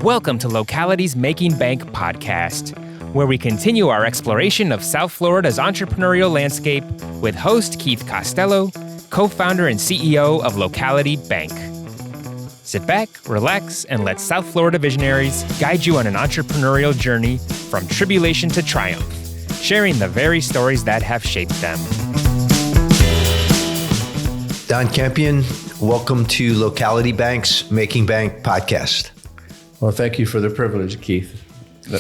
Welcome to Locality's Making Bank podcast, where we continue our exploration of South Florida's entrepreneurial landscape with host Keith Costello, co-founder and CEO of Locality Bank. Sit back, relax, and let South Florida visionaries guide you on an entrepreneurial journey from tribulation to triumph, sharing the very stories that have shaped them. Don Campion, welcome to Locality Bank's Making Bank podcast. Well, thank you for the privilege, Keith.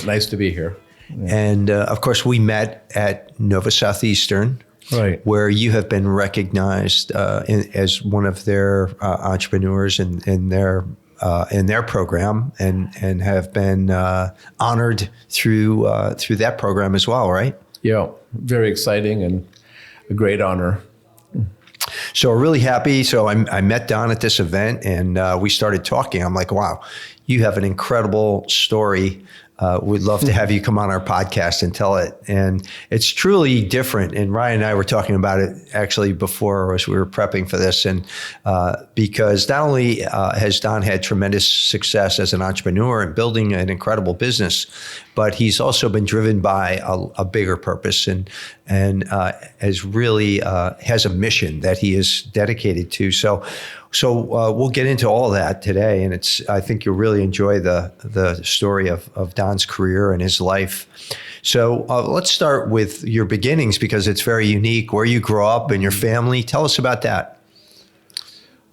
Nice to be here. Yeah. And of course, we met at Nova Southeastern, right, where you have been recognized as one of their entrepreneurs in their program, and have been honored through that program as well, right? Yeah, very exciting and a great honor. So we're really happy. So I met Don at this event, and we started talking. I'm like, wow, you have an incredible story. We'd love to have you come on our podcast and tell it. And it's truly different. And Ryan and I were talking about it actually before as we were prepping for this. And because not only has Don had tremendous success as an entrepreneur and building an incredible business, but he's also been driven by a bigger purpose and has really has a mission that he is dedicated to. So we'll get into all that today, and I think you'll really enjoy the story of Don's career and his life. So let's start with your beginnings, because it's very unique, where you grew up and your family. Tell us about that.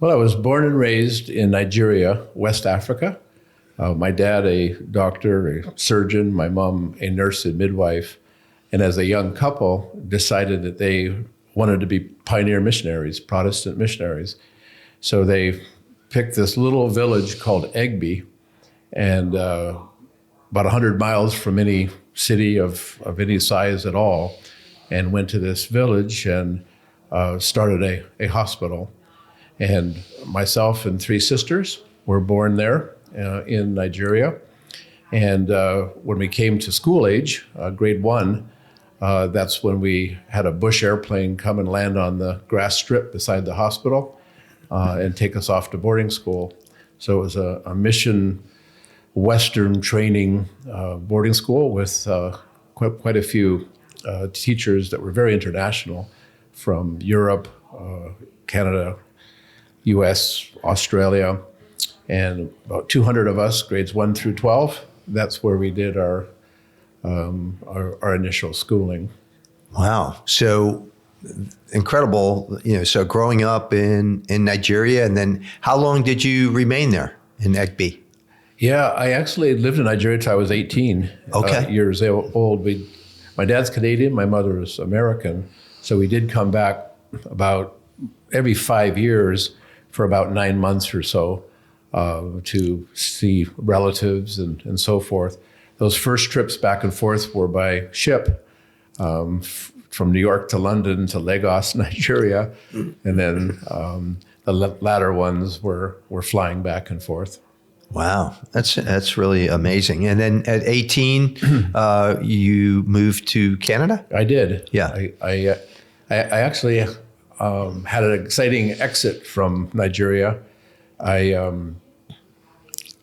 Well, I was born and raised in Nigeria, West Africa. My dad, a doctor, a surgeon, my mom, a nurse and midwife. And as a young couple, decided that they wanted to be pioneer missionaries, Protestant missionaries. So they picked this little village called Egby, and about 100 miles from any city of any size at all, and went to this village and started a hospital. And myself and three sisters were born there in Nigeria. And when we came to school age, grade 1, that's when we had a Bush airplane come and land on the grass strip beside the hospital. And take us off to boarding school. So it was a mission Western training boarding school with quite a few teachers that were very international from Europe, Canada, US, Australia, and about 200 of us, grades 1 through 12. That's where we did our initial schooling. Wow. So incredible, so growing up in Nigeria, and then how long did you remain there in Egby? Yeah, I actually lived in Nigeria till I was 18 years old. My dad's Canadian, my mother is American, so we did come back about every 5 years for about 9 months or so to see relatives and so forth. Those first trips back and forth were by ship, from New York to London to Lagos, Nigeria, and then the latter ones were flying back and forth. Wow, that's really amazing. And then at 18, you moved to Canada? I did. Yeah. I actually had an exciting exit from Nigeria. I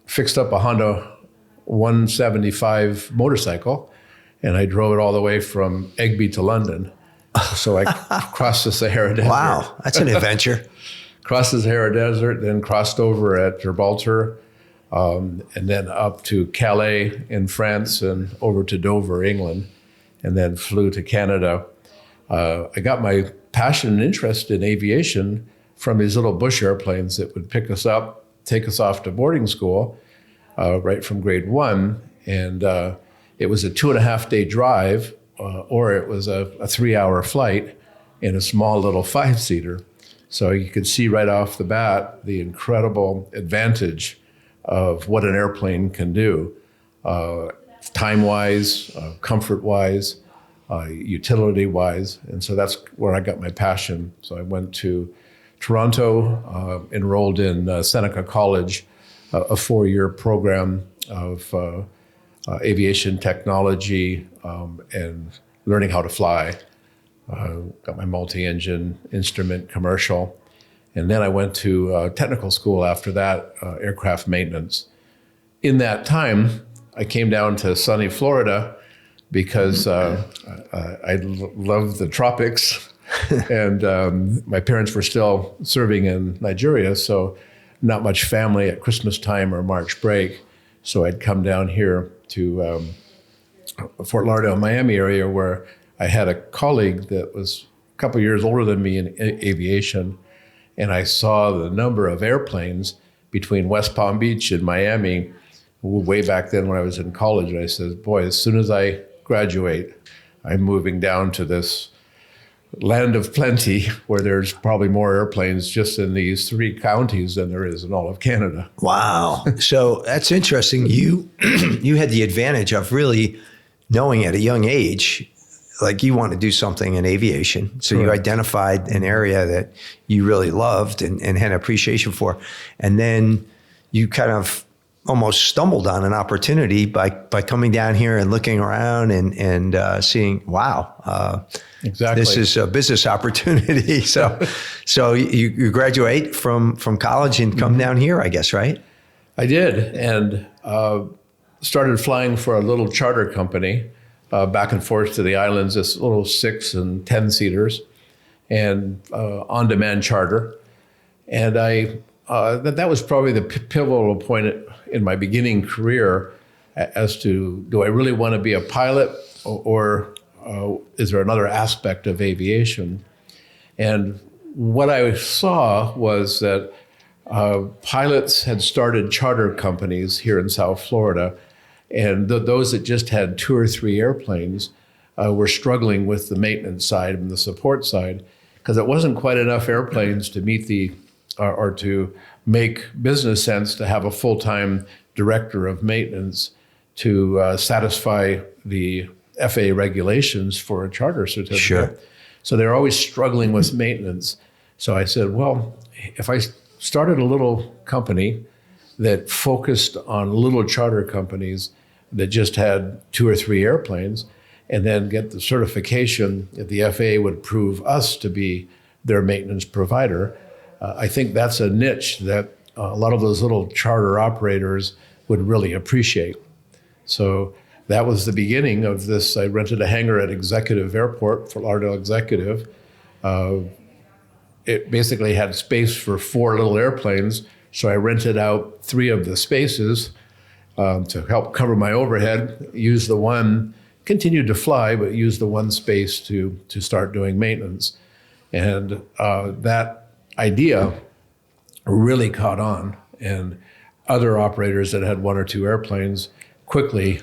fixed up a Honda 175 motorcycle, and I drove it all the way from Egby to London. So I crossed the Sahara Desert. Wow, that's an adventure. Crossed the Sahara Desert, then crossed over at Gibraltar, and then up to Calais in France and over to Dover, England, and then flew to Canada. I got my passion and interest in aviation from these little Bush airplanes that would pick us up, take us off to boarding school, right from grade 1. And it was a 2.5-day drive, or it was a 3-hour flight in a small little 5-seater. So you could see right off the bat the incredible advantage of what an airplane can do, time-wise, comfort-wise, utility-wise. And so that's where I got my passion. So I went to Toronto, enrolled in Seneca College, a 4-year program of aviation technology and learning how to fly. Got my multi-engine instrument commercial. And then I went to technical school after that, aircraft maintenance. in that time, I came down to sunny Florida because I love the tropics. And my parents were still serving in Nigeria, so not much family at Christmas time or March break. So I'd come down here to Fort Lauderdale, Miami area, where I had a colleague that was a couple years older than me in aviation. And I saw the number of airplanes between West Palm Beach and Miami way back then when I was in college. And I said, boy, as soon as I graduate, I'm moving down to this land of plenty where there's probably more airplanes just in these 3 counties than there is in all of Canada. Wow. So that's interesting. You had the advantage of really knowing at a young age, like you want to do something in aviation. So you identified an area that you really loved and had appreciation for. And then you kind of almost stumbled on an opportunity by coming down here and looking around and seeing, wow, exactly, this is a business opportunity. So you graduate from college and come down here, I guess, right? I did, and started flying for a little charter company back and forth to the islands, this little 6 and 10 seaters, and on-demand charter. And that was probably the pivotal point in my beginning career as to, do I really want to be a pilot, or is there another aspect of aviation? And what I saw was that pilots had started charter companies here in South Florida, and those that just had 2 or 3 airplanes were struggling with the maintenance side and the support side, because it wasn't quite enough airplanes to meet or to make business sense to have a full-time director of maintenance to satisfy the FAA regulations for a charter certificate. Sure. So they're always struggling with maintenance. So I said, well, if I started a little company that focused on little charter companies that just had 2 or 3 airplanes, and then get the certification that the FAA would prove us to be their maintenance provider, I think that's a niche that a lot of those little charter operators would really appreciate. So that was the beginning of this. I rented a hangar at Executive Airport, Fort Lauderdale Executive. It basically had space for 4 little airplanes, so I rented out 3 of the spaces to help cover my overhead, used the one, continued to fly, but used the one space to start doing maintenance. And that idea really caught on, and other operators that had 1 or 2 airplanes quickly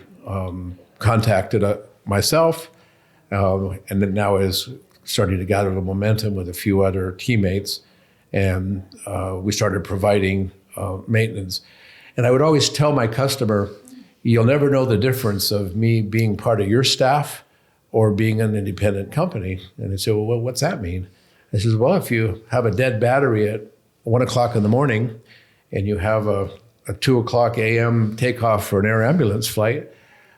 contacted myself, and then now is starting to gather the momentum with a few other teammates, and we started providing maintenance. And I would always tell my customer, you'll never know the difference of me being part of your staff or being an independent company. And they say, well, what's that mean? I says, well, if you have a dead battery at 1 o'clock in the morning and you have a 2 o'clock a.m. takeoff for an air ambulance flight,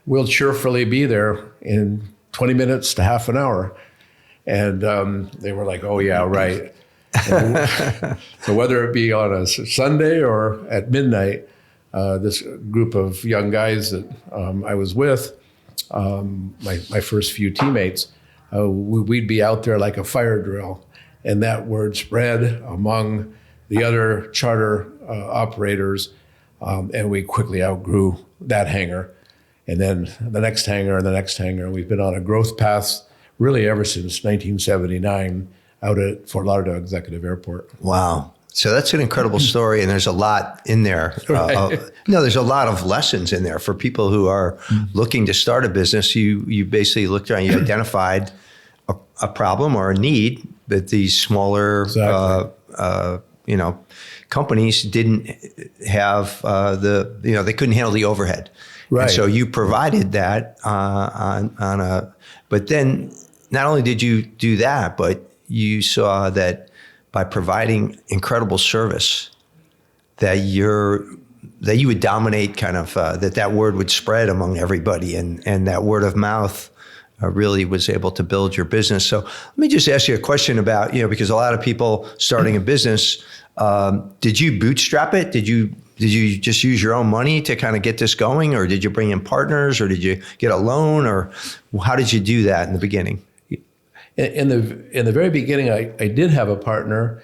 we'll cheerfully be there in 20 minutes to half an hour. And they were like, oh, yeah, right. So whether it be on a Sunday or at midnight, this group of young guys that I was with, my first few teammates, we'd be out there like a fire drill. And that word spread among the other charter operators, and we quickly outgrew that hangar. And then the next hangar and the next hangar. We've been on a growth path really ever since 1979 out at Fort Lauderdale Executive Airport. Wow. So that's an incredible story, and there's a lot in there. Right. There's a lot of lessons in there for people who are looking to start a business. You basically looked around, you identified a problem or a need that these smaller, companies didn't have they couldn't handle the overhead. Right. And so you provided that but then not only did you do that, but you saw that by providing incredible service, that you would dominate kind of, that word would spread among everybody, and that word of mouth really was able to build your business. So let me just ask you a question about, because a lot of people starting a business, did you bootstrap it? Did you did you just use your own money to kind of get this going, or did you bring in partners, or did you get a loan, or how did you do that in the beginning? In the very beginning, I did have a partner.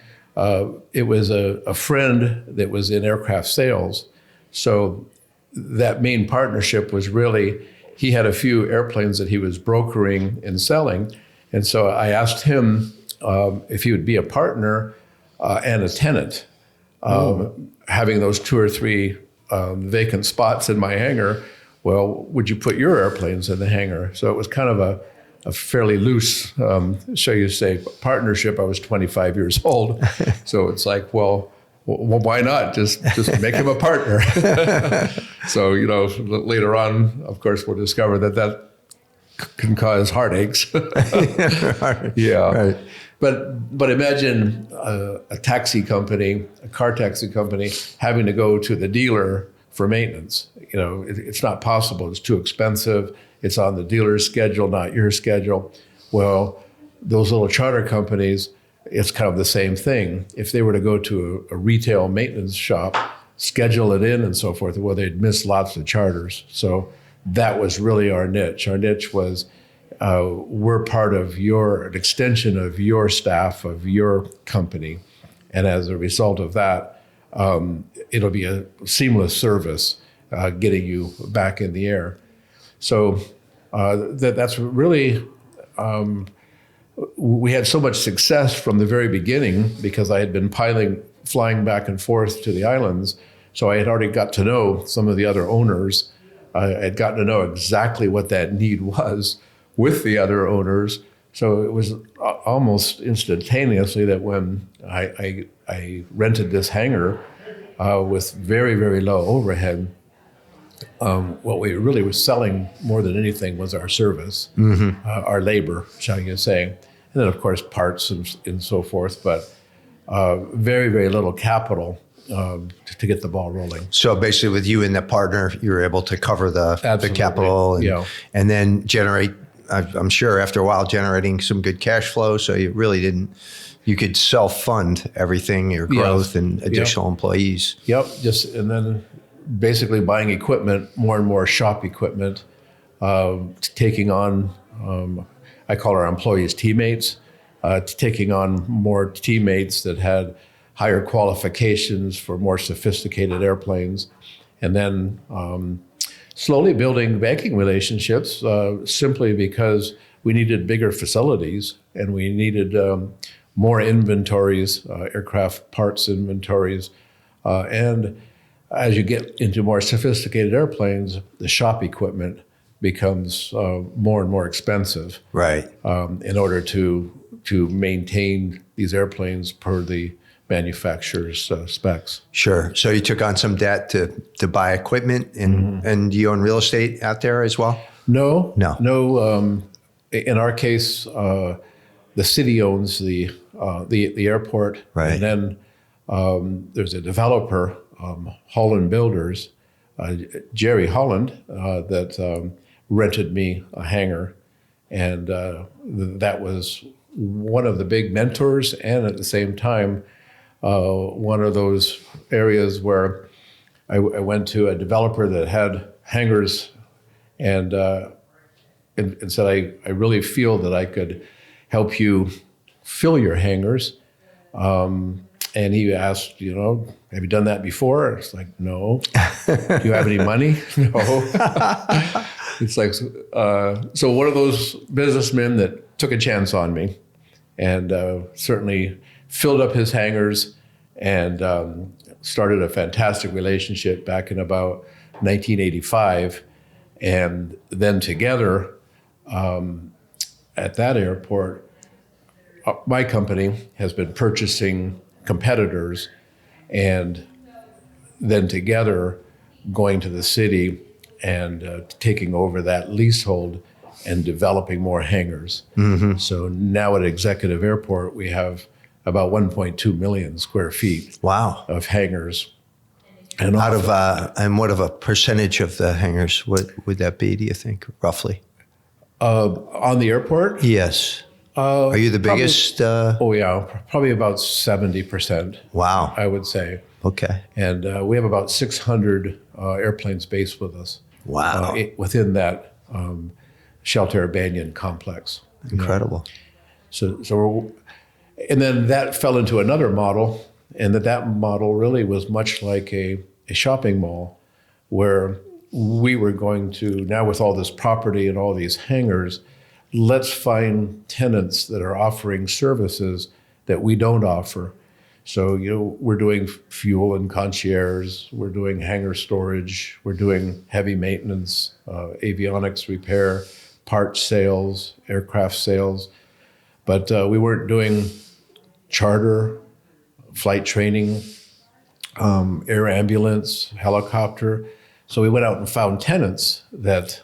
It was a friend that was in aircraft sales. So that main partnership was really, he had a few airplanes that he was brokering and selling. And so I asked him if he would be a partner and a tenant. Having those 2 or 3 vacant spots in my hangar, well, would you put your airplanes in the hangar? So it was kind of a fairly loose, shall you say, partnership. I was 25 years old. So it's like, well, why not just make him a partner? So, later on, of course, we'll discover that can cause heartaches. Yeah. Right. But imagine a taxi company, a car taxi company, having to go to the dealer for maintenance. It's not possible. It's too expensive. It's on the dealer's schedule, not your schedule. Well, those little charter companies, it's kind of the same thing. If they were to go to a retail maintenance shop, schedule it in and so forth, well, they'd miss lots of charters. So that was really our niche. Our niche was we're part of an extension of your staff, of your company. And as a result of that, it'll be a seamless service getting you back in the air. So that's really, we had so much success from the very beginning because I had been flying back and forth to the islands. So I had already got to know some of the other owners. I had gotten to know exactly what that need was with the other owners. So it was almost instantaneously that when I rented this hangar with very, very low overhead, what we really were selling more than anything was our service, our labor, shall you say. And then, of course, parts and so forth, but very, very little capital to get the ball rolling. So basically with you and the partner, you were able to cover the capital and then generate, I'm sure after a while, generating some good cash flow. So you really you could self-fund everything, your growth and additional employees. Yep, and then basically buying equipment, more and more shop equipment, taking on, I call our employees teammates, taking on more teammates that had higher qualifications for more sophisticated airplanes, and then slowly building banking relationships simply because we needed bigger facilities and we needed more inventories, aircraft parts inventories, and as you get into more sophisticated airplanes, the shop equipment becomes more and more expensive. Right. In order to maintain these airplanes per the manufacturer's specs. Sure. So you took on some debt to buy equipment, and do you own real estate out there as well? No. In our case, the city owns the airport, right. And then there's a developer, Holland Builders, Jerry Holland, that rented me a hangar, and that was one of the big mentors, and at the same time, one of those areas where I went to a developer that had hangars, and said, I really feel that I could help you fill your hangars. And he asked, have you done that before? It's like, no. Do you have any money? No. It's like, so one of those businessmen that took a chance on me and certainly filled up his hangars and started a fantastic relationship back in about 1985. And then together at that airport, my company has been purchasing competitors and then together going to the city and taking over that leasehold and developing more hangars. So now at Executive Airport, we have about 1.2 million square feet of hangars. And and what of a percentage of the hangars would that be, do you think, roughly? On the airport? Yes. Are you the biggest? Probably about 70%. Wow. I would say. Okay. And we have about 600 airplanes based with us. Wow. Within that Shelter Banyan complex. Incredible. And then that fell into another model, and that model really was much like a shopping mall, where we were going to, now with all this property and all these hangars, let's find tenants that are offering services that we don't offer. So, we're doing fuel and concierge, we're doing hangar storage, we're doing heavy maintenance, avionics repair, parts sales, aircraft sales. But we weren't doing charter, flight training, air ambulance, helicopter. So we went out and found tenants that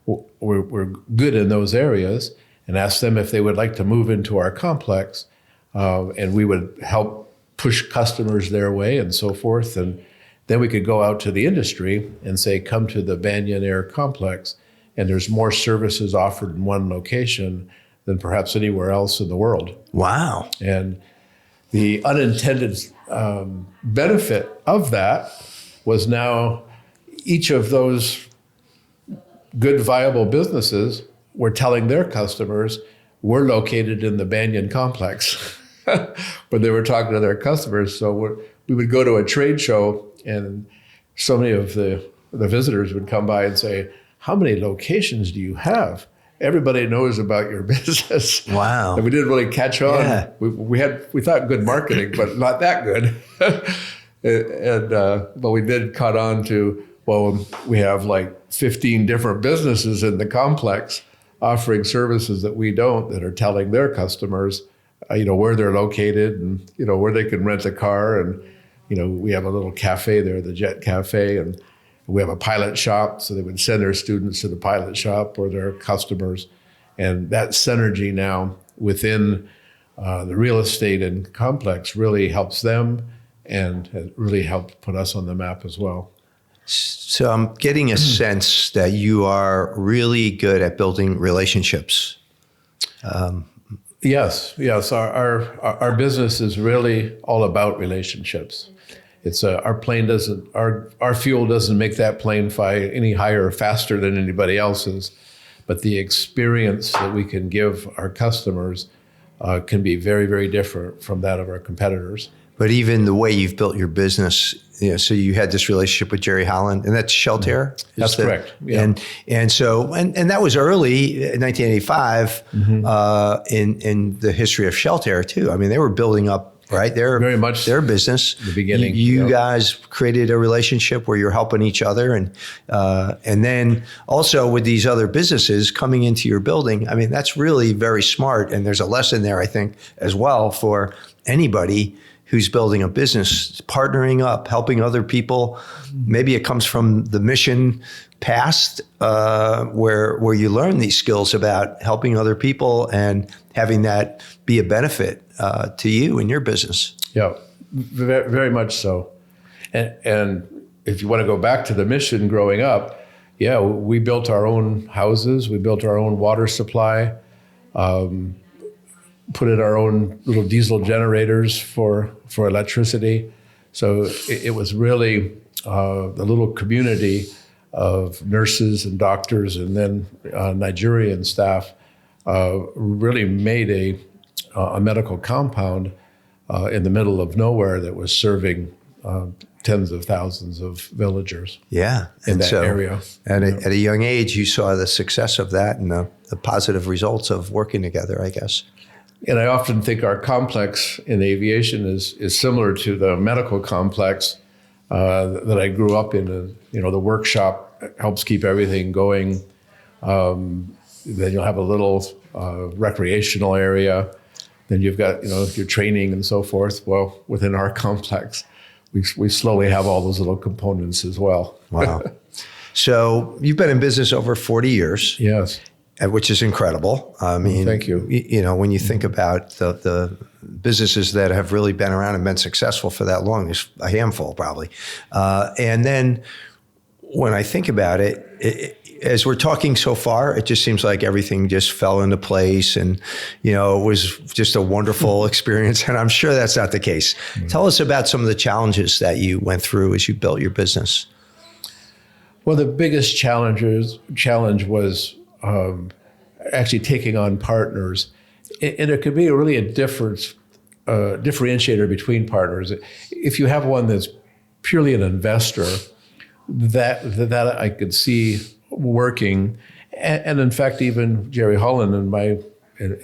were good in those areas and asked them if they would like to move into our complex. And we would help push customers their way and so forth. And then we could go out to the industry and say, come to the Banyan Air complex, and there's more services offered in one location than perhaps anywhere else in the world. Wow. And the unintended benefit of that was now each of those good, viable businesses were telling their customers, we're located in the Banyan complex. But they were talking to their customers. So we would go to a trade show, and so many of the visitors would come by and say, how many locations do you have? Everybody knows about your business. Wow. And we didn't really catch on. Yeah. We thought good marketing, but not that good. But we did caught on to, well, we have like 15 different businesses in the complex offering services that we don't, that are telling their customers, where they're located and, where they can rent a car. And, we have a little cafe there, the Jet Cafe, and we have a pilot shop. So they would send their students to the pilot shop or their customers. And that synergy now within the real estate and complex really helps them, and has really helped put us on the map as well. So I'm getting a sense that you are really good at building relationships. Yes. Our business is really all about relationships. It's our fuel doesn't make that plane fly any higher or faster than anybody else's, but the experience that we can give our customers can be very, very different from that of our competitors. But even the way you've built your business, so you had this relationship with Jerry Holland, and that's Shelter. That's correct. Yeah. And so that was early in 1985 in the history of Shelter too. I mean, they were building up, right? Very much their business. The beginning. You guys created a relationship where you're helping each other, and then also with these other businesses coming into your building. I mean, that's really very smart, and there's a lesson there, I think, as well for anybody who's building a business, partnering up, helping other people. Maybe it comes from the mission past, where you learn these skills about helping other people and having that be a benefit to you and your business. Yeah, very, very much so. And if you want to go back to the mission growing up, we built our own houses, we built our own water supply, put in our own little diesel generators for electricity. So it was really the little community of nurses and doctors, and then Nigerian staff really made a medical compound in the middle of nowhere that was serving tens of thousands of villagers. Yeah, in that area. And at a young age, you saw the success of that and the positive results of working together, I guess. And I often think our complex in aviation is similar to the medical complex that I grew up in. The workshop helps keep everything going. Then you'll have a little recreational area. Then you've got your training and so forth. Well, within our complex, we slowly have all those little components as well. Wow. So you've been in business over 40 years. Yes. Which is incredible. I mean, thank you. When you think about the businesses that have really been around and been successful for that long, there's a handful probably. And then when I think about it, as we're talking so far, it just seems like everything just fell into place, and it was just a wonderful experience. And I'm sure that's not the case. Mm-hmm. Tell us about some of the challenges that you went through as you built your business. Well, the biggest challenge was actually taking on partners, and it could be really a differentiator between partners. If you have one that's purely an investor, that I could see working, and in fact, even Jerry Holland in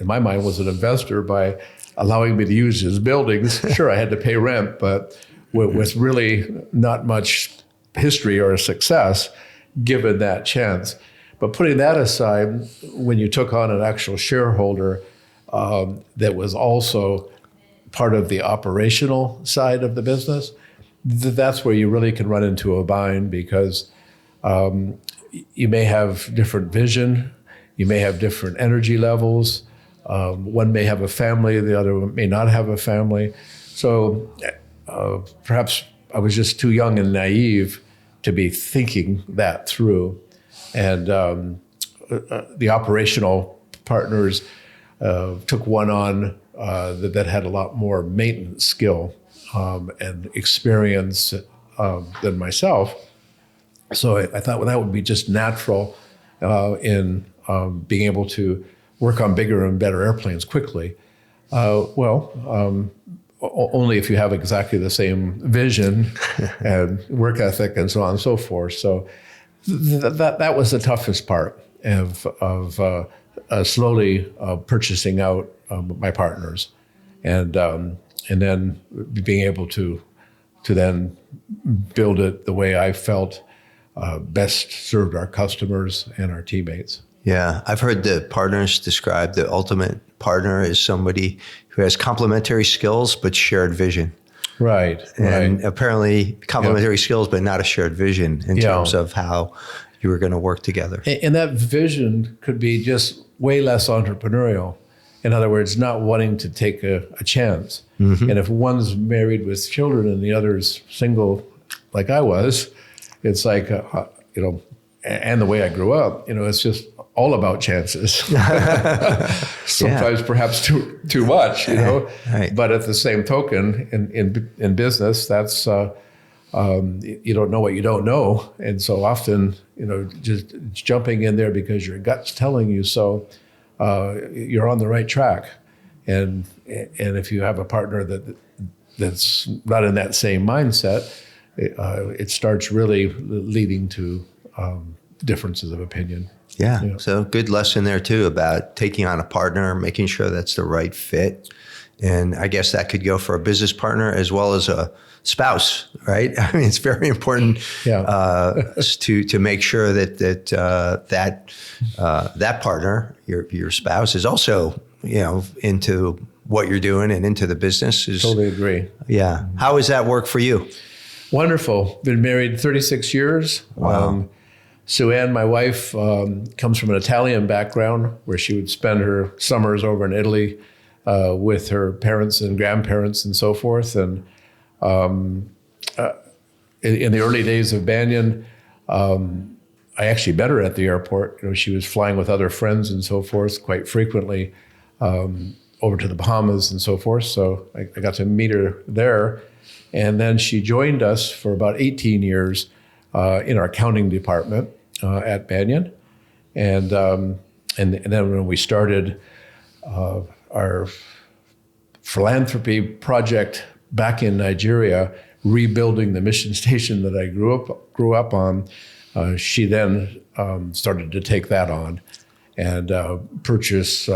my mind was an investor by allowing me to use his buildings. Sure, I had to pay rent, but with really not much history or success given that chance. But putting that aside, when you took on an actual shareholder that was also part of the operational side of the business, that's where you really can run into a bind, because you may have different vision, you may have different energy levels. One may have a family, the other may not have a family. So perhaps I was just too young and naive to be thinking that through. And the operational partners took one on that had a lot more maintenance skill and experience than myself. So I thought, well, that would be just natural in being able to work on bigger and better airplanes quickly. Only if you have exactly the same vision and work ethic and so on and so forth. So that was the toughest part of slowly purchasing out my partners, and then being able to then build it the way I felt best served our customers and our teammates. Yeah, I've heard the partners describe the ultimate partner as somebody who has complementary skills but shared vision. Right. And apparently complementary skills but not a shared vision in terms of how you were going to work together. And that vision could be just way less entrepreneurial. In other words, not wanting to take a chance. Mm-hmm. And if one's married with children and the other's single, like I was, it's like, and the way I grew up, it's just all about chances. Sometimes perhaps too much, Right. But at the same token, in business, that's you don't know what you don't know, and so often, just jumping in there because your gut's telling you so, you're on the right track. And if you have a partner that's not in that same mindset, it starts really leading to differences of opinion. Yeah. So good lesson there too about taking on a partner, making sure that's the right fit. And I guess that could go for a business partner as well as a spouse, right? I mean, it's very important to make sure that partner, your spouse, is also into what you're doing and into the business. Totally agree. Yeah. How does that work for you? Wonderful. Been married 36 years. Wow. Sue Ann, my wife, comes from an Italian background where she would spend her summers over in Italy with her parents and grandparents and so forth. And in the early days of Banyan, I actually met her at the airport. She was flying with other friends and so forth quite frequently over to the Bahamas and so forth. So I got to meet her there. And then she joined us for about 18 years in our accounting department at Banyan. And then when we started our philanthropy project back in Nigeria, rebuilding the mission station that I grew up on, she then started to take that on and purchase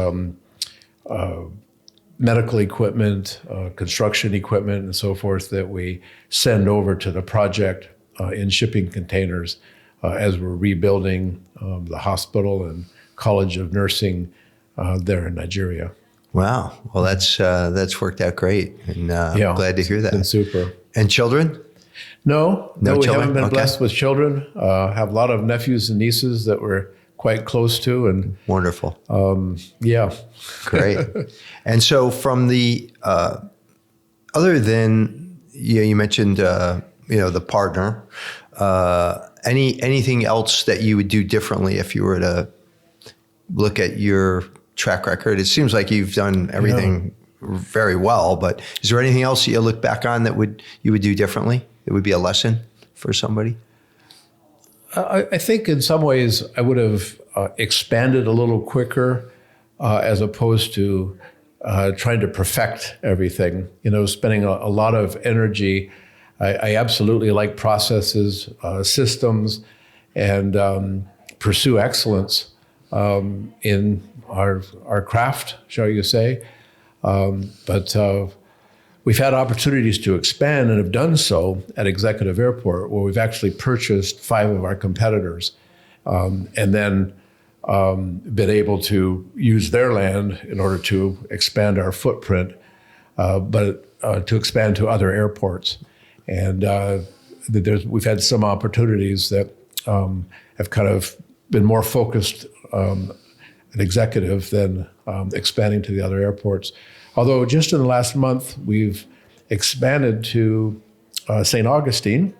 medical equipment, construction equipment, and so forth that we send over to the project in shipping containers as we're rebuilding the hospital and College of Nursing there in Nigeria. Wow. Well, that's worked out great, and glad to hear that. It's been super. And children? No, we children? haven't been blessed with children. Have a lot of nephews and nieces that we're quite close to, and wonderful. Great. And so, from the other than you mentioned, the partner, Anything else that you would do differently if you were to look at your track record? It seems like you've done everything very well, but is there anything else you look back on that you would do differently? It would be a lesson for somebody? I think in some ways I would have expanded a little quicker as opposed to trying to perfect everything, spending a lot of energy. I absolutely like processes, systems, and pursue excellence in our craft, shall you say. But we've had opportunities to expand and have done so at Executive Airport, where we've actually purchased 5 of our competitors and then been able to use their land in order to expand our footprint, but to expand to other airports. And we've had some opportunities that have kind of been more focused at Executive than expanding to the other airports. Although just in the last month, we've expanded to St. Augustine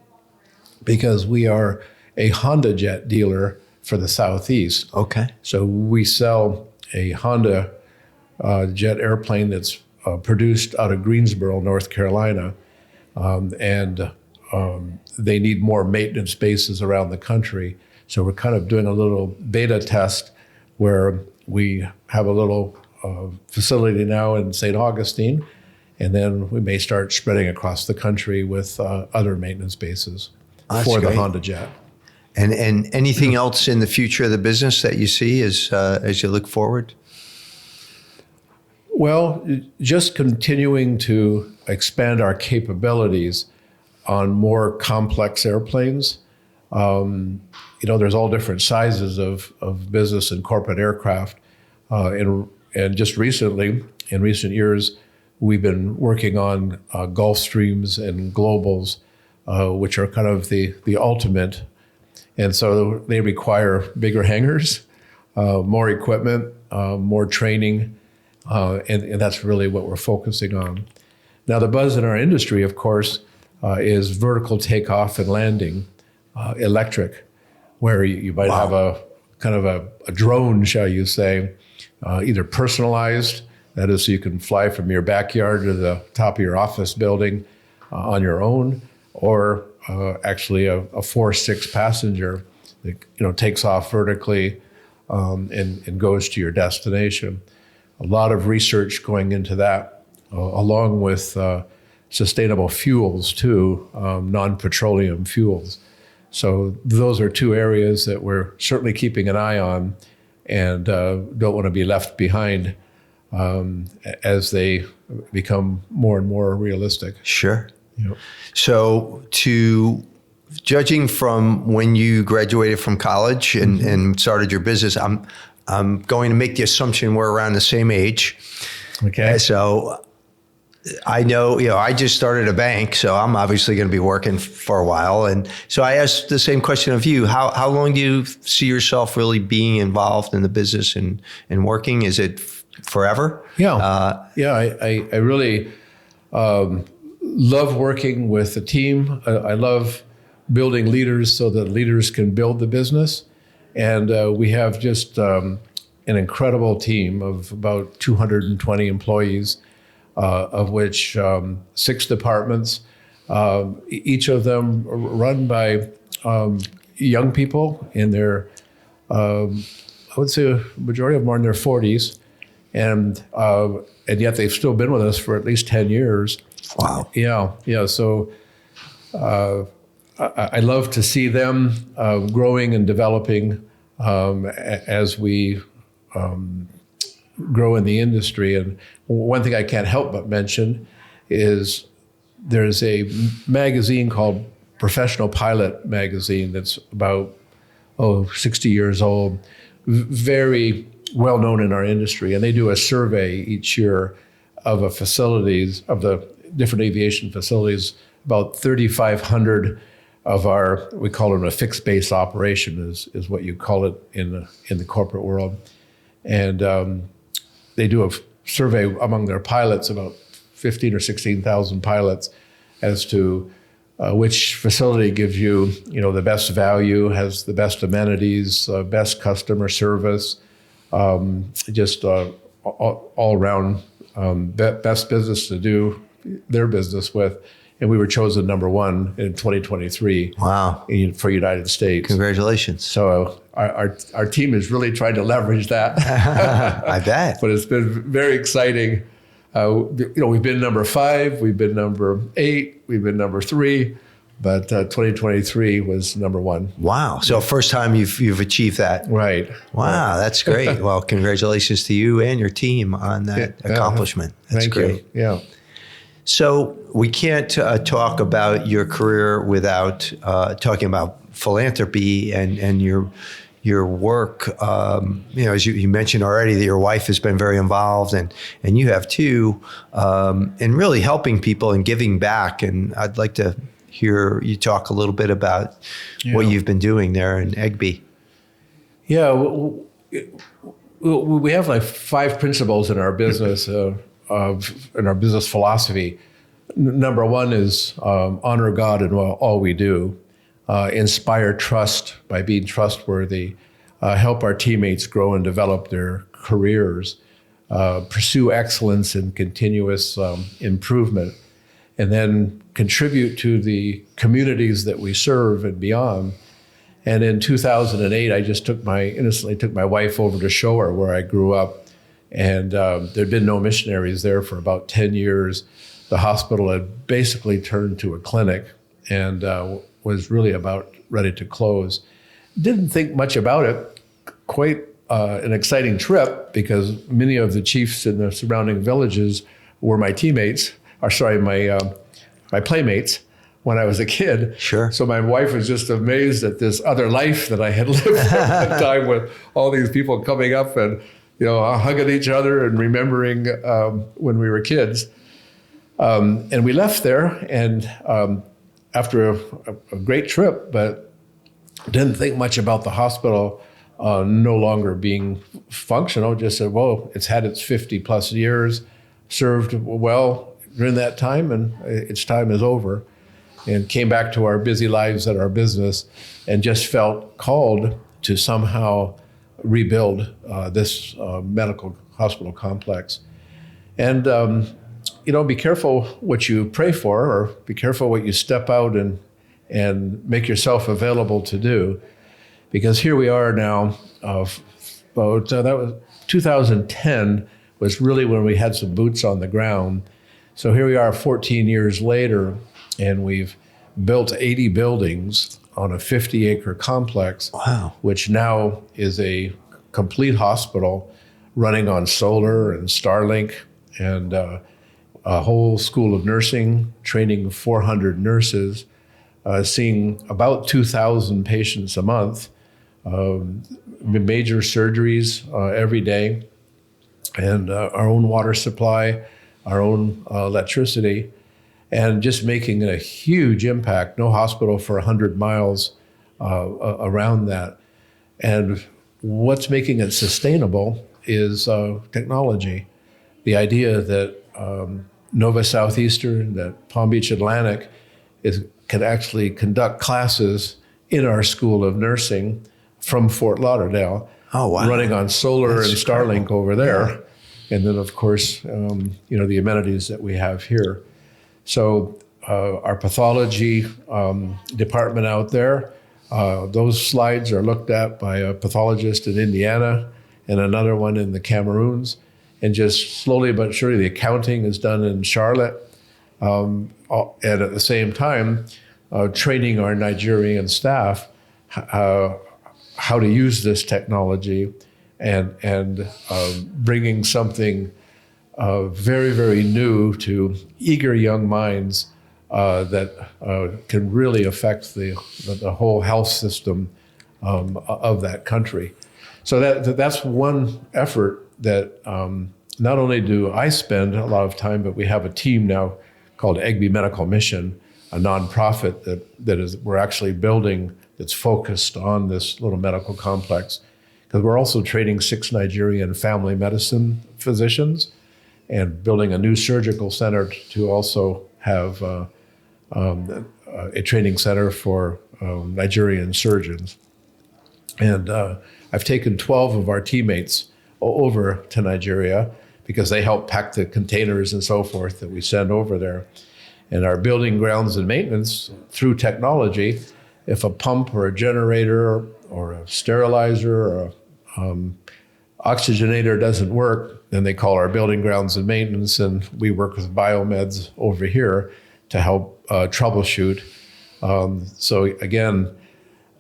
because we are a Honda jet dealer for the Southeast. Okay. So we sell a Honda jet airplane that's produced out of Greensboro, North Carolina. And they need more maintenance bases around the country. So we're kind of doing a little beta test where we have a little facility now in St. Augustine, and then we may start spreading across the country with other maintenance bases for the Honda jet. And anything else in the future of the business that you see as you look forward? Well, just continuing to expand our capabilities on more complex airplanes. There's all different sizes of business and corporate aircraft. And just recently, in recent years, we've been working on Gulfstreams and Globals, which are kind of the ultimate. And so they require bigger hangars, more equipment, more training, and that's really what we're focusing on. Now, the buzz in our industry, of course, is vertical takeoff and landing, electric, where you might have a kind of a drone, shall you say, either personalized, that is, so you can fly from your backyard to the top of your office building on your own, or actually a 4-6 passenger that takes off vertically and goes to your destination. A lot of research going into that, along with sustainable fuels too, non-petroleum fuels. So those are 2 areas that we're certainly keeping an eye on and don't want to be left behind as they become more and more realistic. Sure. Yep. So judging from when you graduated from college and started your business, I'm going to make the assumption we're around the same age. Okay. So I know, I just started a bank, so I'm obviously going to be working for a while. And so I asked the same question of you. How long do you see yourself really being involved in the business and working? Is it forever? Yeah. I really love working with a team. I love building leaders so that leaders can build the business. And we have just an incredible team of about 220 employees, of which 6 departments, each of them run by young people in their, I would say a majority of them are in their 40s. And yet they've still been with us for at least 10 years. Wow. Yeah. So I love to see them growing and developing as we grow in the industry. And one thing I can't help but mention is there's a magazine called Professional Pilot Magazine that's about 60 years old, very well known in our industry, and they do a survey each year of the different aviation facilities. About 3,500 of our, we call it a fixed base operation, is what you call it in the corporate world, and they do a survey among their pilots, about 15 or 16,000 pilots, as to which facility gives you, the best value, has the best amenities, best customer service, just all around best business to do their business with. And we were chosen number one in 2023. Wow. For United States. Congratulations. So our team is really trying to leverage that. I bet. But it's been very exciting. We've been number 5, we've been number 8, we've been number 3, but 2023 was number 1. Wow. So first time you've achieved that. Right. Wow, that's great. Well, congratulations to you and your team on that accomplishment. That's Thank great. you. Yeah. So we can't talk about your career without talking about philanthropy and your work. As you mentioned already, that your wife has been very involved, and you have too, in really helping people and giving back. And I'd like to hear you talk a little bit about what you've been doing there in Egby. Yeah, we have like 5 principles in our business. In our business philosophy. Number 1 is honor God in all we do, inspire trust by being trustworthy, help our teammates grow and develop their careers, pursue excellence and continuous improvement, and then contribute to the communities that we serve and beyond. And in 2008, I just innocently took my wife over to Shore, where I grew up. And there'd been no missionaries there for about 10 years. The hospital had basically turned to a clinic and was really about ready to close. Didn't think much about it. Quite an exciting trip, because many of the chiefs in the surrounding villages were my teammates, my playmates when I was a kid. Sure. So my wife was just amazed at this other life that I had lived at the time, with all these people coming up and hugging each other and remembering when we were kids. And we left there, and after a great trip, but didn't think much about the hospital no longer being functional. Just said, well, it's had its 50 plus years, served well during that time, and its time is over. And came back to our busy lives at our business, and just felt called to somehow rebuild this medical hospital complex. And, be careful what you pray for, or be careful what you step out and make yourself available to do. Because here we are now, that was 2010 was really when we had some boots on the ground. So here we are 14 years later, and we've built 80 buildings on a 50-acre complex, wow, which now is a complete hospital running on solar and Starlink, and a whole school of nursing, training 400 nurses, seeing about 2,000 patients a month, major surgeries every day, and our own water supply, our own electricity, and just making a huge impact. No hospital for 100 miles around that. And what's making it sustainable is technology. The idea that Nova Southeastern, that Palm Beach Atlantic can actually conduct classes in our School of Nursing from Fort Lauderdale. Oh, wow. Running on solar That's and Starlink incredible. over there. Yeah. And then, of course, the amenities that we have here. So our pathology department out there, those slides are looked at by a pathologist in Indiana and another one in the Cameroons. And just slowly but surely, the accounting is done in Charlotte. And at the same time, training our Nigerian staff how to use this technology, and bringing something very, very new to eager young minds that can really affect the whole health system of that country. So that's one effort that not only do I spend a lot of time, but we have a team now called Egby Medical Mission, a nonprofit that we're actually building, that's focused on this little medical complex. Because we're also training 6 Nigerian family medicine physicians and building a new surgical center to also have a training center for Nigerian surgeons. And I've taken 12 of our teammates over to Nigeria because they help pack the containers and so forth that we send over there. And our building grounds and maintenance through technology, if a pump or a generator or a sterilizer or a oxygenator doesn't work, then they call our building grounds and maintenance, and we work with biomeds over here to help troubleshoot. So again,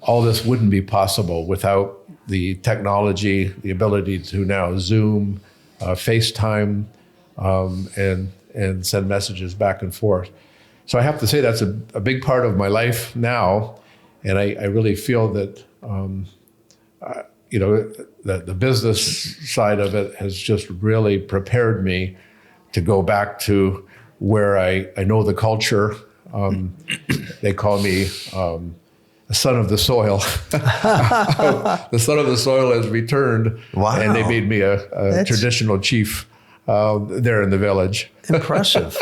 all this wouldn't be possible without the technology, the ability to now Zoom, FaceTime, and send messages back and forth. So I have to say that's a big part of my life now, and I really feel that the business side of it has just really prepared me to go back to where I know the culture. They call me a son of the soil. The son of the soil has returned, wow. And they made me a traditional chief there in the village. Impressive.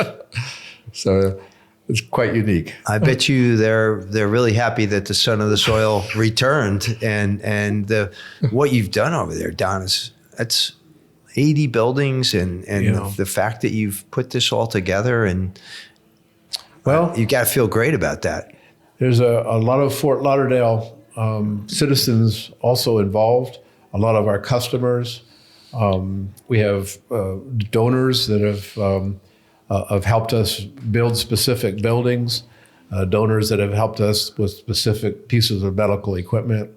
So it's quite unique. I bet you they're really happy that the son of the soil returned, and what you've done over there, Don, that's 80 buildings, and the fact that you've put this all together, and you got to feel great about that. There's a lot of Fort Lauderdale citizens also involved, a lot of our customers. We have donors that have helped us build specific buildings, donors that have helped us with specific pieces of medical equipment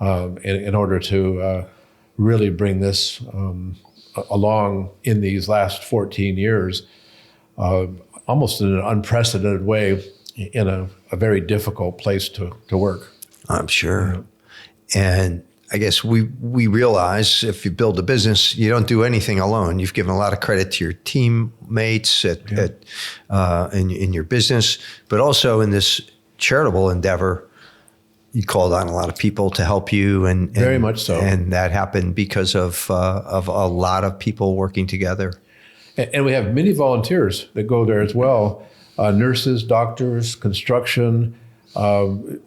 in order to really bring this along in these last 14 years, almost in an unprecedented way, in a very difficult place to work. I'm sure. And I guess we realize if you build a business, you don't do anything alone. You've given a lot of credit to your teammates in your business, but also in this charitable endeavor, you called on a lot of people to help you, and very much so. And that happened because of a lot of people working together. And we have many volunteers that go there as well. Nurses, doctors, construction, many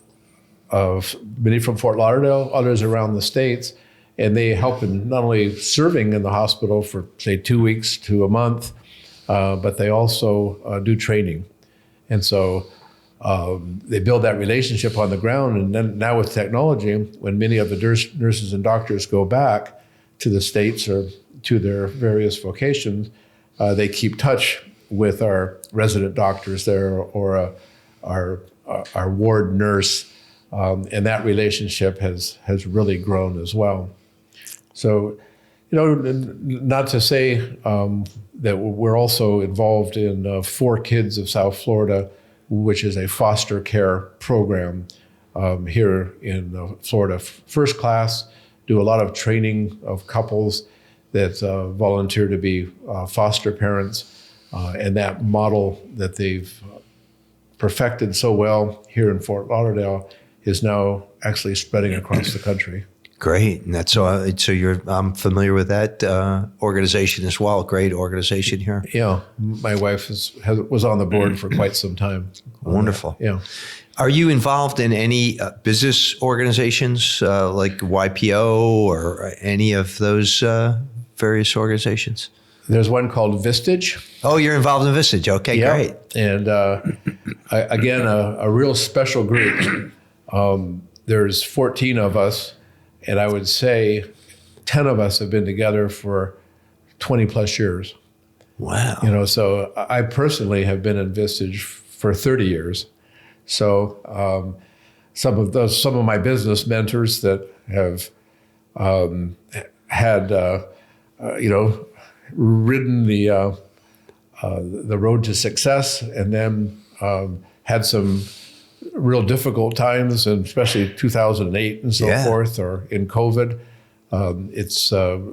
from Fort Lauderdale, others around the States, and they help in not only serving in the hospital for, say, 2 weeks to a month, but they also do training. And so they build that relationship on the ground, and then now with technology, when many of the nurses and doctors go back to the States or to their various vocations, they keep touch with our resident doctors there or our ward nurse, and that relationship has really grown as well. So, not to say that we're also involved in 4 Kids of South Florida, which is a foster care program here in Florida. First class, do a lot of training of couples that volunteer to be foster parents. And that model that they've perfected so well here in Fort Lauderdale is now actually spreading across the country. Great, and that's so I'm familiar with that organization as well. Great organization here. Yeah, my wife was on the board for quite some time. Wonderful. Yeah. Are you involved in any business organizations like YPO or any of those various organizations? There's one called Vistage. Oh, you're involved in Vistage. Okay, yeah. Great. And again, a real special group. There's 14 of us, and I would say 10 of us have been together for 20 plus years. Wow. So I personally have been in Vistage for 30 years. So some of my business mentors that have had ridden the road to success, and then had some real difficult times, and especially 2008 and so forth, or in COVID. It's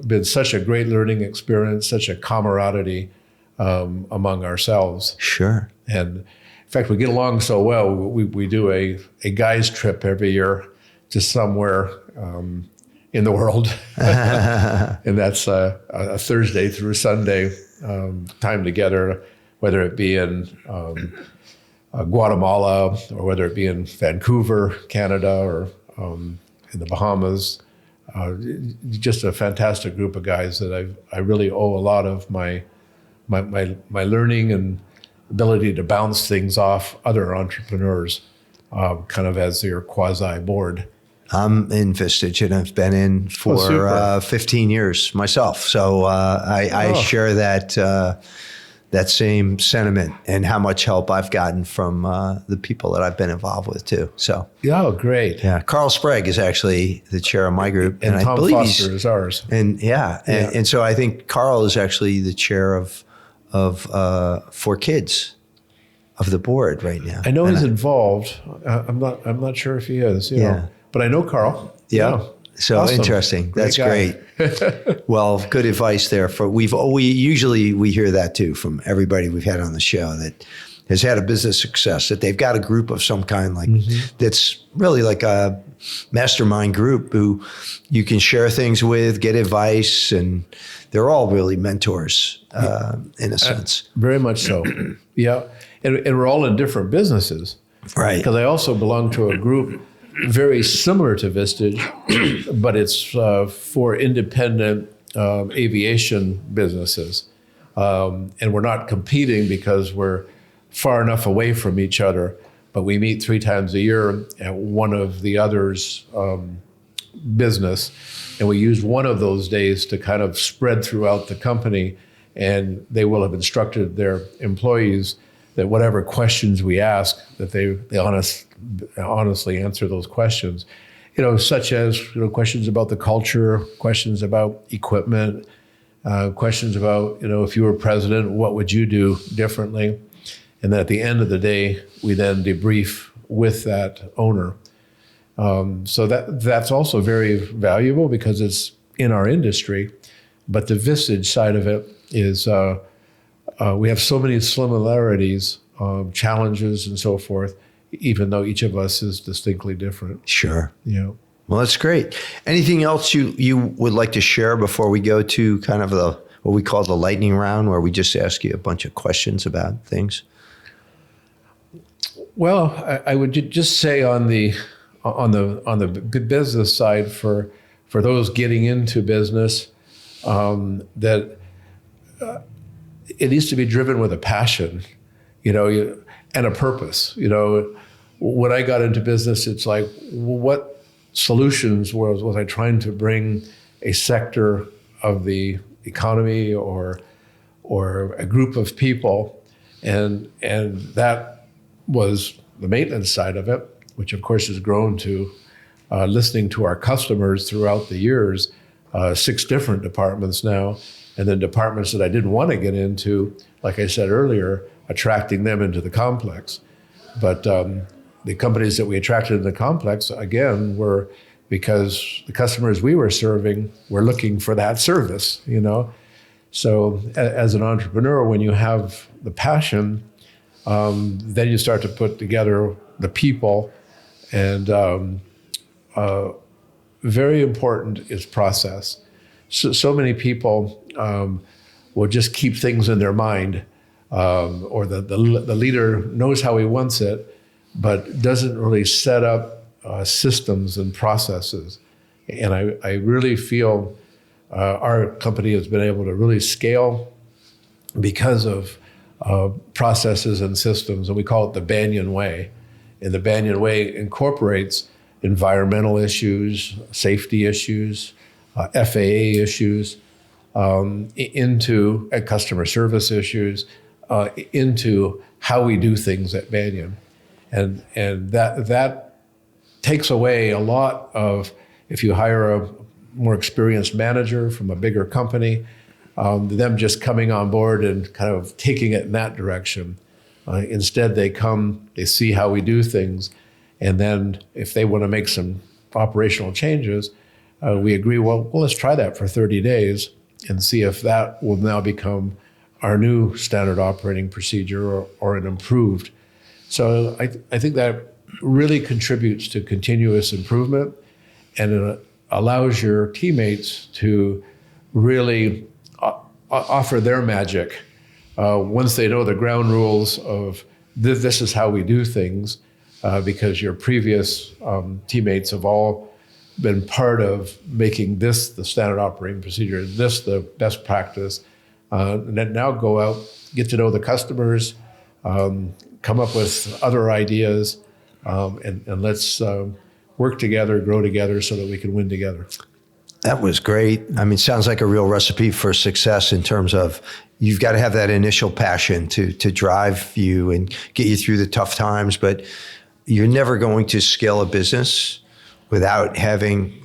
been such a great learning experience, such a camaraderie among ourselves. Sure. And in fact, we get along so well. We do a guys trip every year to somewhere in the world, and that's a Thursday through Sunday time together, whether it be in Guatemala, or whether it be in Vancouver, Canada, or in the Bahamas. Just a fantastic group of guys that I really owe a lot of my learning and ability to bounce things off other entrepreneurs, kind of as their quasi board. I'm in Vistage and I've been in for 15 years myself. So I share that same sentiment and how much help I've gotten from the people that I've been involved with too. So Great. Yeah, Carl Sprague is actually the chair of my group, and I Tom believe Foster is ours. And and so I think Carl is actually the chair of 4 Kids of the board right now. I know he's involved. I'm not sure if he is. You know, but I know Carl. Yeah. So awesome. Interesting. That's great. Well, good advice there. We usually hear that too from everybody we've had on the show that has had a business success, that they've got a group of some kind that's really like a mastermind group who you can share things with, get advice, and they're all really mentors in a sense. Very much so. Yeah. And we're all in different businesses. Right. Because I also belong to a group very similar to Vistage, but it's for independent aviation businesses. And we're not competing because we're far enough away from each other, but we meet 3 times a year at one of the other's business. And we use one of those days to kind of spread throughout the company, and they will have instructed their employees that whatever questions we ask, that they honestly answer those questions, such as questions about the culture, questions about equipment, questions about if you were president, what would you do differently? And then at the end of the day, we then debrief with that owner. So that's also very valuable because it's in our industry. But the Vistage side of it is we have so many similarities, challenges and so forth, even though each of us is distinctly different. Sure. Well, that's great. Anything else you would like to share before we go to kind of what we call the lightning round, where we just ask you a bunch of questions about things? Well, I would just say on the business side, for those getting into business, that it needs to be driven with a passion, and a purpose. When I got into business, it's like, what solutions was I trying to bring a sector of the economy or a group of people, and that was the maintenance side of it, which of course has grown to listening to our customers throughout the years, 6 different departments now, and then departments that I didn't want to get into, like I said earlier, attracting them into the complex. But the companies that we attracted in the complex, again, were because the customers we were serving were looking for that service, So as an entrepreneur, when you have the passion, then you start to put together the people, and very important is process. So many people will just keep things in their mind, or the leader knows how he wants it, but doesn't really set up systems and processes. And I really feel our company has been able to really scale because of processes and systems, and we call it the Banyan Way. And the Banyan Way incorporates environmental issues, safety issues, FAA issues, into customer service issues, into how we do things at Banyan. And that takes away a lot of, if you hire a more experienced manager from a bigger company, them just coming on board and kind of taking it in that direction. Instead, they come, they see how we do things, and then if they want to make some operational changes, we agree, well, let's try that for 30 days and see if that will now become our new standard operating procedure or an improved. So I think that really contributes to continuous improvement, and it allows your teammates to really offer their magic once they know the ground rules of this is how we do things, because your previous teammates have all been part of making this the standard operating procedure, this the best practice, and then now go out, get to know the customers, come up with other ideas, and let's work together, grow together so that we can win together. That was great. I mean, sounds like a real recipe for success in terms of you've got to have that initial passion to drive you and get you through the tough times, but you're never going to scale a business without having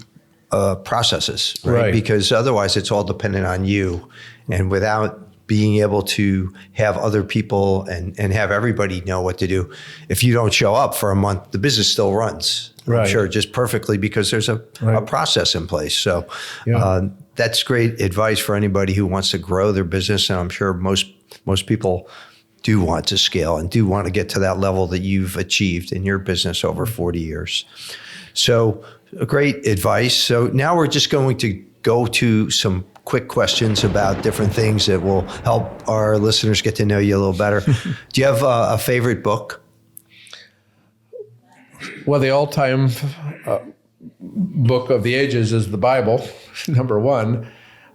processes, right? Because otherwise it's all dependent on you. And without being able to have other people and have everybody know what to do, if you don't show up for a month, the business still runs. Right. I'm sure just perfectly because there's a process in place. So that's great advice for anybody who wants to grow their business. And I'm sure most people do want to scale and do want to get to that level that you've achieved in your business over 40 years. So great advice. So now we're just going to go to some quick questions about different things that will help our listeners get to know you a little better. Do you have a favorite book? Well, the all-time book of the ages is the Bible, number one.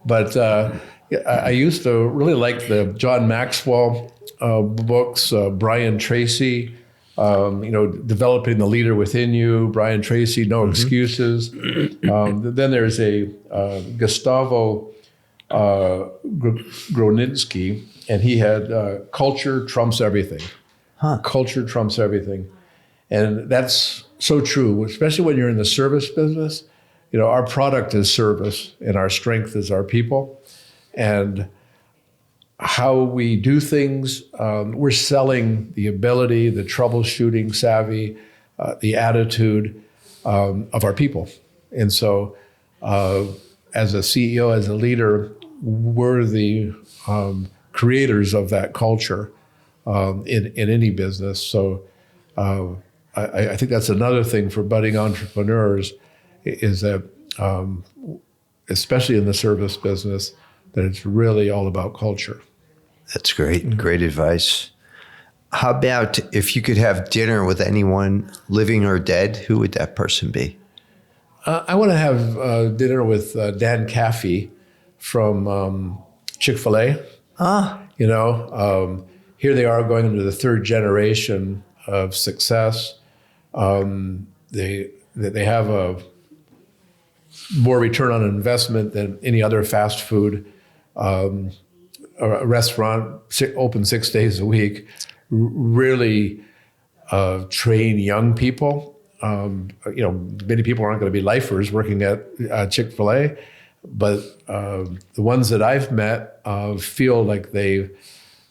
But I used to really like the John Maxwell books, Brian Tracy, Developing the Leader Within You, Brian Tracy, No Excuses. Then there's a Gustavo Gronitzky, and he had Culture Trumps Everything. Culture trumps everything. And that's so true, especially when you're in the service business. Our product is service and our strength is our people. And how we do things, we're selling the ability, the troubleshooting savvy, the attitude of our people. And so as a CEO, as a leader, we're the creators of that culture in any business. So I think that's another thing for budding entrepreneurs is that, especially in the service business, that it's really all about culture. That's great. Great advice. How about if you could have dinner with anyone living or dead, who would that person be? I want to have dinner with Dan Campion from ChickfilA. Here they are going into the third generation of success. They have a more return on investment than any other fast food a restaurant, open 6 days a week, really train young people. Many people aren't going to be lifers working at Chick-fil-A, but the ones that I've met feel like they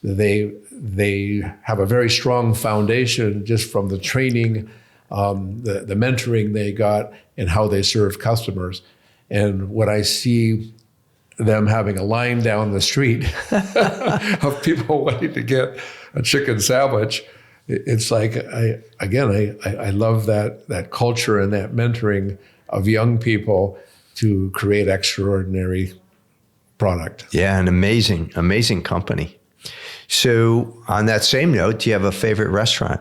have a very strong foundation just from the training, the mentoring they got, and how they serve customers. And when I see them having a line down the street of people wanting to get a chicken sandwich, it's like, I love that culture and that mentoring of young people to create extraordinary product. Yeah, an amazing company. So on that same note, do you have a favorite restaurant?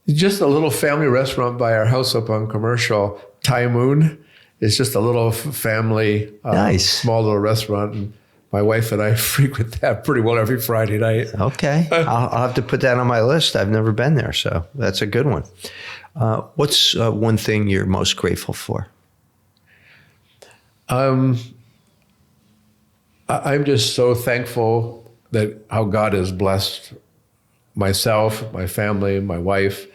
Just a little family restaurant by our house up on Commercial, Thai Moon. It's just a little family, nice, small little restaurant. And my wife and I frequent that pretty well every Friday night. Okay. I'll have to put that on my list. I've never been there, so that's a good one. What's one thing you're most grateful for? I'm just so thankful that how God has blessed myself, my family, my wife,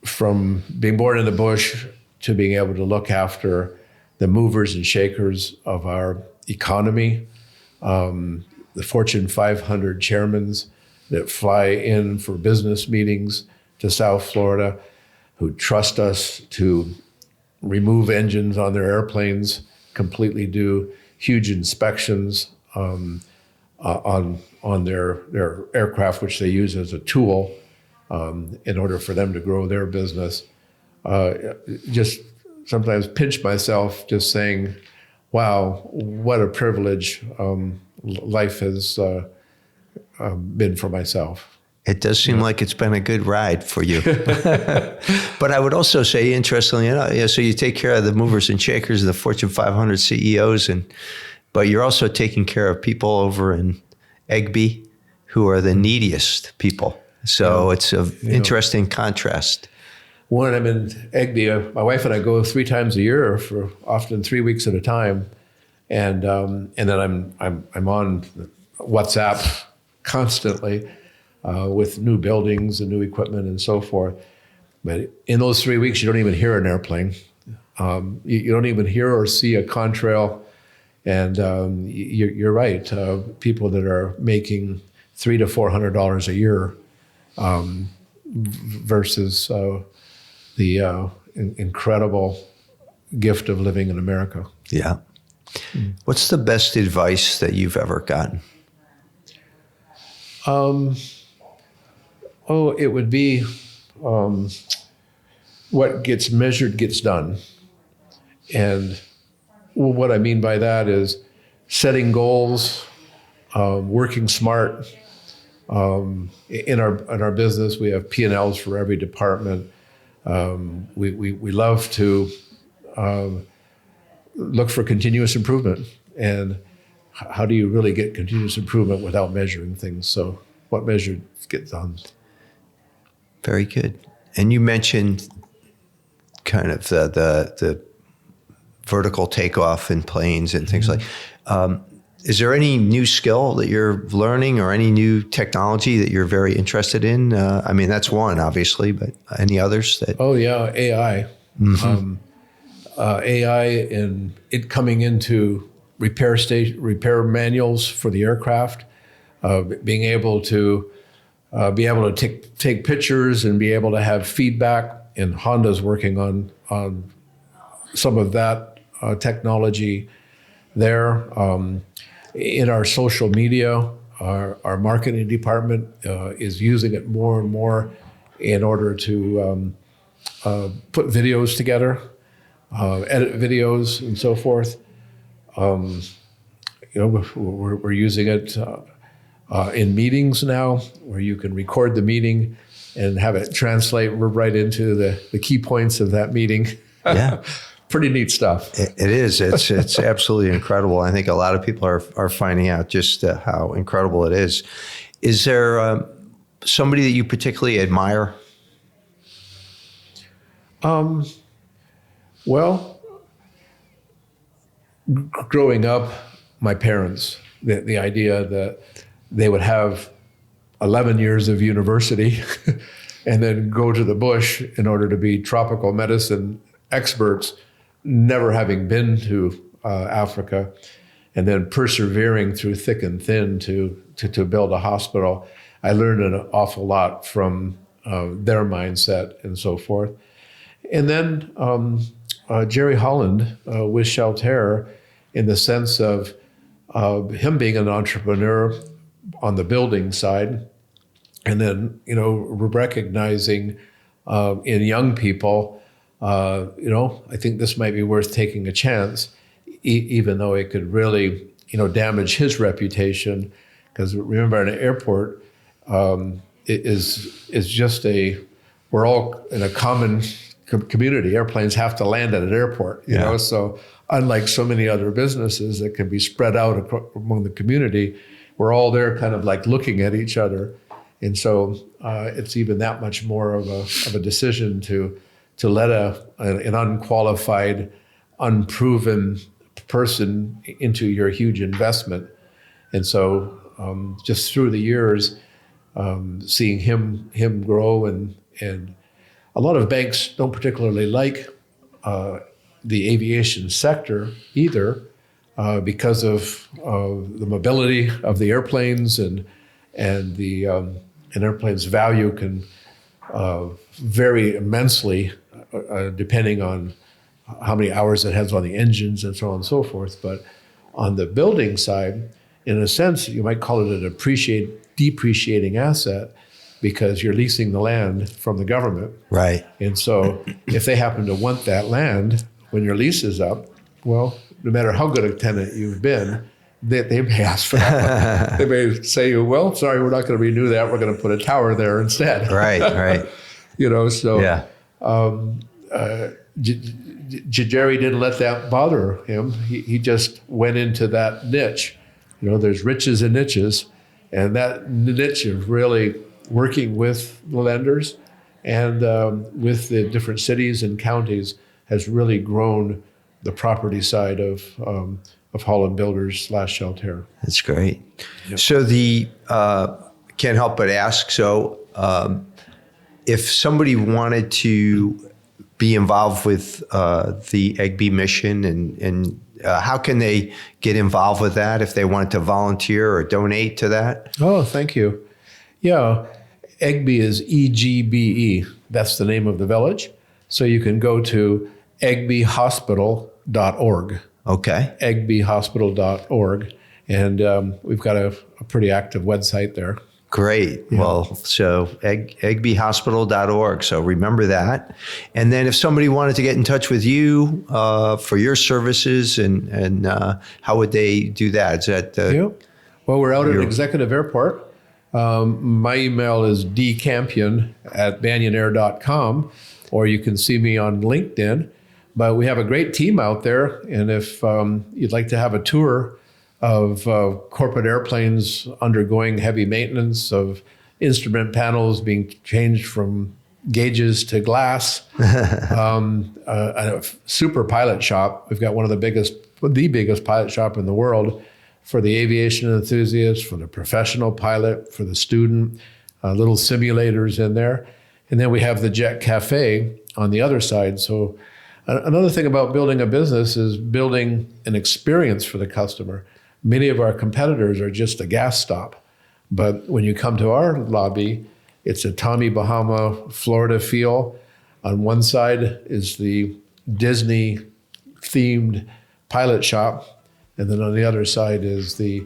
from being born in the bush to being able to look after the movers and shakers of our economy, the Fortune 500 chairmen that fly in for business meetings to South Florida, who trust us to remove engines on their airplanes, completely do huge inspections on their aircraft, which they use as a tool in order for them to grow their business. Just sometimes pinch myself just saying, wow, what a privilege life has been for myself. It does seem like it's been a good ride for you. But I would also say, interestingly enough, so you take care of the movers and shakers of the Fortune 500 CEOs, but you're also taking care of people over in Egby who are the neediest people. So it's an interesting contrast. When I'm in Egby, my wife and I go 3 times a year for often 3 weeks at a time, and then I'm on WhatsApp constantly with new buildings and new equipment and so forth. But in those 3 weeks, you don't even hear an airplane. You don't even hear or see a contrail. And you're right. People that are making $300 to $400 a year versus the incredible gift of living in America. Yeah. What's the best advice that you've ever gotten? It would be what gets measured gets done. And what I mean by that is setting goals, working smart. In our business, we have P&Ls for every department. We love to look for continuous improvement. And how do you really get continuous improvement without measuring things? So what measured gets done. Very good. And you mentioned kind of the vertical takeoff in planes and things like. Is there any new skill that you're learning or any new technology that you're very interested in? I mean, that's one, obviously, but any others that? Oh yeah, AI. Mm-hmm. AI and it coming into repair manuals for the aircraft, being able to take pictures and be able to have feedback. And Honda's working on some of that technology there. In our social media, our marketing department is using it more and more in order to put videos together, edit videos and so forth. We're using it in meetings now, where you can record the meeting and have it translate right into the key points of that meeting. Yeah. Pretty neat stuff. It is. It's absolutely incredible. I think a lot of people are finding out just how incredible it is. Is there somebody that you particularly admire? Well, growing up, my parents, the idea that they would have 11 years of university and then go to the bush in order to be tropical medicine experts, never having been to Africa, and then persevering through thick and thin to build a hospital. I learned an awful lot from their mindset and so forth. And then Jerry Holland with Shelter, in the sense of him being an entrepreneur on the building side, and then recognizing in young people, I think this might be worth taking a chance, even though it could really, damage his reputation. Because remember, an airport is just we're all in a common community. Airplanes have to land at an airport, you know. So unlike so many other businesses that can be spread out among the community, we're all there kind of like looking at each other. And so it's even that much more of a decision to let an unqualified, unproven person into your huge investment. And so just through the years, seeing him grow, and a lot of banks don't particularly like the aviation sector either, because of the mobility of the airplanes, and the an airplane's value can vary immensely depending on how many hours it has on the engines and so on and so forth. But on the building side, in a sense, you might call it an depreciating asset, because you're leasing the land from the government. Right. And so if they happen to want that land when your lease is up, well, no matter how good a tenant you've been, they may ask for that. They may say, well, sorry, we're not going to renew that. We're going to put a tower there instead. Right. So Yeah. Jerry didn't let that bother him. He just went into that niche. There's riches and niches, and that niche of really working with the lenders and with the different cities and counties has really grown the property side of Holland Builders / Shelter. That's great. Yep. So can't help but ask, if somebody wanted to be involved with the EGB mission and how can they get involved with that if they wanted to volunteer or donate to that? Oh, thank you. Yeah, EGB is EGBE. That's the name of the village. So you can go to egbhospital.org. Okay. egbhospital.org. And we've got a pretty active website there. Great. Yeah. Well, so egbhospital.org. So remember that. And then if somebody wanted to get in touch with you for your services and how would they do that? Is that Well, we're out at Executive Airport. My email is dcampion@banyanair.com, or you can see me on LinkedIn. But we have a great team out there. And if you'd like to have a tour of corporate airplanes undergoing heavy maintenance, of instrument panels being changed from gauges to glass, a super pilot shop. We've got the biggest pilot shop in the world for the aviation enthusiast, for the professional pilot, for the student, little simulators in there. And then we have the Jet Cafe on the other side. So another thing about building a business is building an experience for the customer. Many of our competitors are just a gas stop. But when you come to our lobby, it's a Tommy Bahama, Florida feel. On one side is the Disney-themed pilot shop. And then on the other side is the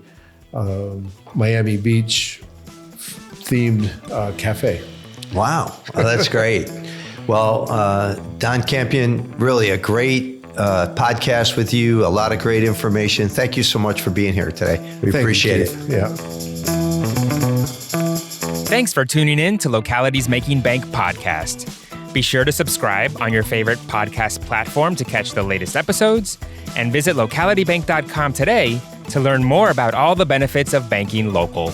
Miami Beach-themed cafe. Wow. Oh, that's great. Well, Don Campion, really a great podcast with you, a lot of great information. Thank you so much for being here today. We appreciate it. Yeah. Thanks for tuning in to Locality's Making Bank podcast. Be sure to subscribe on your favorite podcast platform to catch the latest episodes, and visit localitybank.com today to learn more about all the benefits of banking local.